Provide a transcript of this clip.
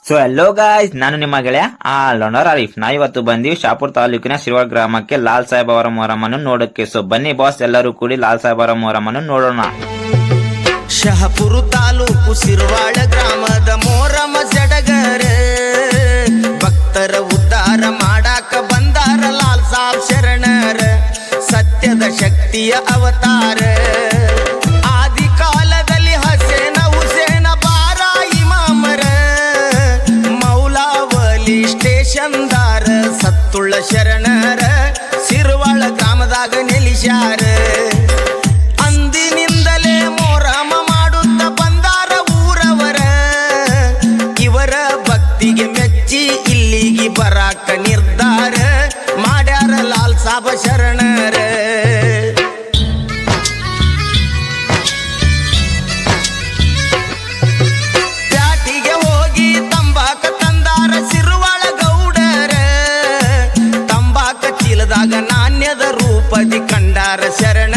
So hello guys, ನಾನು ನಿಮ್ಮ ಗೆಳೆಯ ಆಲ್ರೌಂಡರ್ ಆರಿಫ್. ನಾವಿವತ್ತು ಬಂದಿವಿ ಶಾಪುರ್ ತಾಲೂಕಿನ ಶಿರ್ವಾಳ ಗ್ರಾಮಕ್ಕೆ ಲಾಲ್ ಸಾಹೇಬ್ ಅವರ ಮೊಹರಮನ್ನು ನೋಡೋಕೆ. ಸೊ ಬನ್ನಿ ಬಾಸ್, ಎಲ್ಲರೂ ಕೂಡಿ ಲಾಲ್ ಸಾಹೇಬ್ ಅವರ ಮೊಹರಮನ್ನು ನೋಡೋಣ. ಶಹಪುರ ತಾಲೂಕು ಶಿರ್ವಾಳ ಗ್ರಾಮದ ಮೊಹರಮ ಸಡಗರ, ಭಕ್ತರ ಉದ್ಧಾರ ಮಾಡಾಕ ಬಂದಾರ ಲಾಲ್ ಸಾಹೇಬ್ ಶರಣರ, ಸತ್ಯದ ಶಕ್ತಿಯ ಅವತಾರ. ಆದಿ ಕಾಲದಲ್ಲಿ ಹಸೇನ ಹುಸೇನ ಬಾರಾ ಇಮಾಮರ, ಮೌಲಾವಲಿ ಸ್ಟೇಷನ್ದಾರ, ಸತ್ತುಳ್ಳ ಶರಣರ ಶಿರ್ವಾಳ ಗ್ರಾಮದಾಗ ನೆಲೆಸ್ಯಾರ. ಅಂದಿನಿಂದಲೇ ಮೊಹರಮ ಮಾಡುತ್ತ ಬಂದಾರ ಊರವರ, ಇವರ ಭಕ್ತಿಗೆ ಮೆಚ್ಚಿ ಇಲ್ಲಿಗೆ ಬರಾಕ ನಿರ್ಧಾರ ಮಾಡ್ಯಾರ ಲಾಲ್ ಸಾಹೇಬ ಶರಣರ. ಪ್ಯಾಟಿಗೆ ಹೋಗಿ ತಂಬಾಕ ತಂದಾರ ಶಿರ್ವಾಳ ಗೌಡರ, ತಂಬಾಕ ಚೀಲದಾಗ ನಾಣ್ಯದ ರೂಪದಿ ಕಂಡಾರ ಶರಣ.